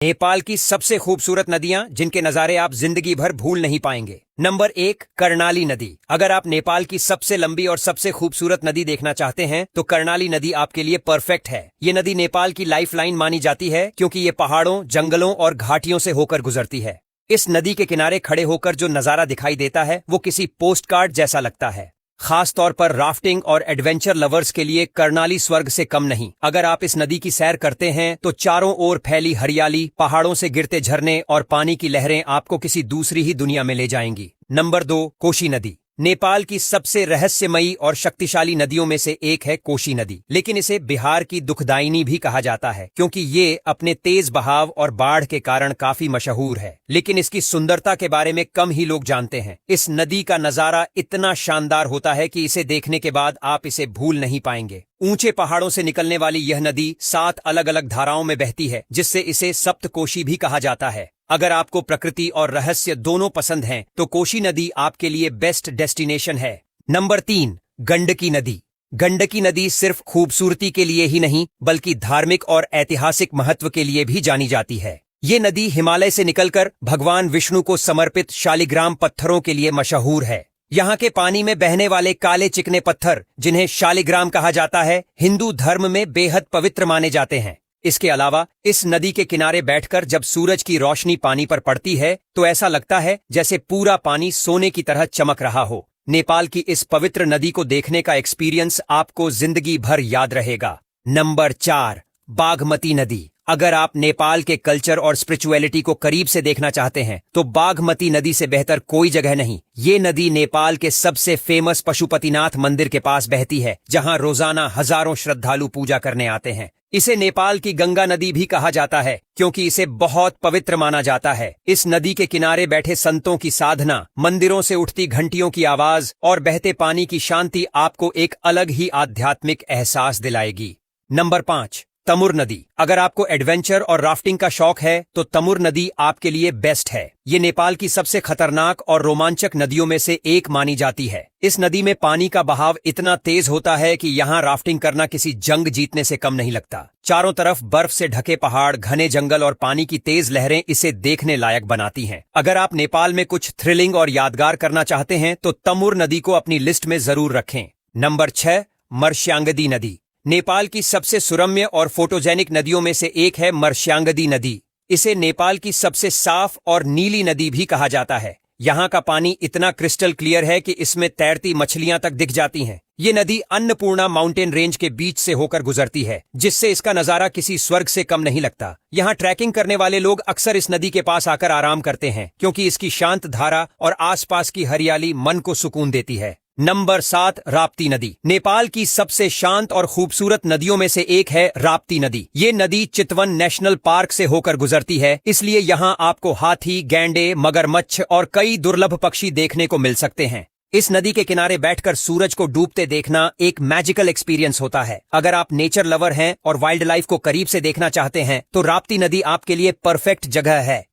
नेपाल की सबसे खूबसूरत नदियां जिनके नजारे आप जिंदगी भर भूल नहीं पाएंगे। नंबर 1, कर्णाली नदी। अगर आप नेपाल की सबसे लंबी और सबसे खूबसूरत नदी देखना चाहते हैं तो कर्णाली नदी आपके लिए परफेक्ट है। ये नदी नेपाल की लाइफलाइन मानी जाती है क्योंकि ये पहाड़ों, जंगलों और घाटियों से होकर गुजरती है। इस नदी के किनारे खड़े होकर जो नजारा दिखाई देता है वो किसी पोस्ट कार्ड जैसा लगता है। खास तौर पर राफ्टिंग और एडवेंचर लवर्स के लिए कर्णाली स्वर्ग से कम नहीं। अगर आप इस नदी की सैर करते हैं तो चारों ओर फैली हरियाली, पहाड़ों से गिरते झरने और पानी की लहरें आपको किसी दूसरी ही दुनिया में ले जाएंगी। नंबर 2, कोशी नदी। नेपाल की सबसे रहस्यमयी और शक्तिशाली नदियों में से एक है कोशी नदी, लेकिन इसे बिहार की दुखदायिनी भी कहा जाता है क्योंकि ये अपने तेज बहाव और बाढ़ के कारण काफी मशहूर है। लेकिन इसकी सुंदरता के बारे में कम ही लोग जानते हैं। इस नदी का नजारा इतना शानदार होता है कि इसे देखने के बाद आप इसे भूल नहीं पाएंगे। ऊंचे पहाड़ों से निकलने वाली यह नदी 7 अलग अलग धाराओं में बहती है, जिससे इसे सप्तकोशी भी कहा जाता है। अगर आपको प्रकृति और रहस्य दोनों पसंद हैं तो कोशी नदी आपके लिए बेस्ट डेस्टिनेशन है। नंबर 3, गंडकी नदी। गंडकी नदी सिर्फ खूबसूरती के लिए ही नहीं बल्कि धार्मिक और ऐतिहासिक महत्व के लिए भी जानी जाती है। ये नदी हिमालय से निकलकर भगवान विष्णु को समर्पित शालिग्राम पत्थरों के लिए मशहूर है। यहाँ के पानी में बहने वाले काले चिकने पत्थर, जिन्हें शालिग्राम कहा जाता है, हिंदू धर्म में बेहद पवित्र माने जाते हैं। इसके अलावा इस नदी के किनारे बैठकर जब सूरज की रोशनी पानी पर पड़ती है तो ऐसा लगता है जैसे पूरा पानी सोने की तरह चमक रहा हो। नेपाल की इस पवित्र नदी को देखने का एक्सपीरियंस आपको जिंदगी भर याद रहेगा। नंबर 4, बागमती नदी। अगर आप नेपाल के कल्चर और स्पिरिचुअलिटी को करीब से देखना चाहते हैं तो बागमती नदी से बेहतर कोई जगह नहीं। ये नदी नेपाल के सबसे फेमस पशुपतिनाथ मंदिर के पास बहती है, जहां रोजाना हजारों श्रद्धालु पूजा करने आते हैं। इसे नेपाल की गंगा नदी भी कहा जाता है क्योंकि इसे बहुत पवित्र माना जाता है। इस नदी के किनारे बैठे संतों की साधना, मंदिरों से उठती घंटियों की आवाज और बहते पानी की शांति आपको एक अलग ही आध्यात्मिक एहसास दिलाएगी। नंबर 5, तमुर नदी। अगर आपको एडवेंचर और राफ्टिंग का शौक है तो तमुर नदी आपके लिए बेस्ट है। ये नेपाल की सबसे खतरनाक और रोमांचक नदियों में से एक मानी जाती है। इस नदी में पानी का बहाव इतना तेज होता है कि यहाँ राफ्टिंग करना किसी जंग जीतने से कम नहीं लगता। चारों तरफ बर्फ से ढके पहाड़, घने जंगल और पानी की तेज लहरें इसे देखने लायक बनाती हैं। अगर आप नेपाल में कुछ थ्रिलिंग और यादगार करना चाहते हैं तो तमुर नदी को अपनी लिस्ट में जरूर रखें। नंबर 6, मर्श्यांगदी नदी। नेपाल की सबसे सुरम्य और फोटोजेनिक नदियों में से एक है मर्श्यांगदी नदी। इसे नेपाल की सबसे साफ और नीली नदी भी कहा जाता है। यहाँ का पानी इतना क्रिस्टल क्लियर है कि इसमें तैरती मछलियां तक दिख जाती हैं। ये नदी अन्नपूर्णा माउंटेन रेंज के बीच से होकर गुजरती है, जिससे इसका नजारा किसी स्वर्ग से कम नहीं लगता। यहाँ ट्रैकिंग करने वाले लोग अक्सर इस नदी के पास आकर आराम करते हैं क्योंकि इसकी शांत धारा और आसपास की हरियाली मन को सुकून देती है। नंबर 7, राप्ती नदी। नेपाल की सबसे शांत और खूबसूरत नदियों में से एक है राप्ती नदी। ये नदी चितवन नेशनल पार्क से होकर गुजरती है, इसलिए यहाँ आपको हाथी, गैंडे, मगरमच्छ और कई दुर्लभ पक्षी देखने को मिल सकते हैं। इस नदी के किनारे बैठकर सूरज को डूबते देखना एक मैजिकल एक्सपीरियंस होता है। अगर आप नेचर लवर हैं और वाइल्ड लाइफ को करीब से देखना चाहते हैं तो राप्ती नदी आपके लिए परफेक्ट जगह है।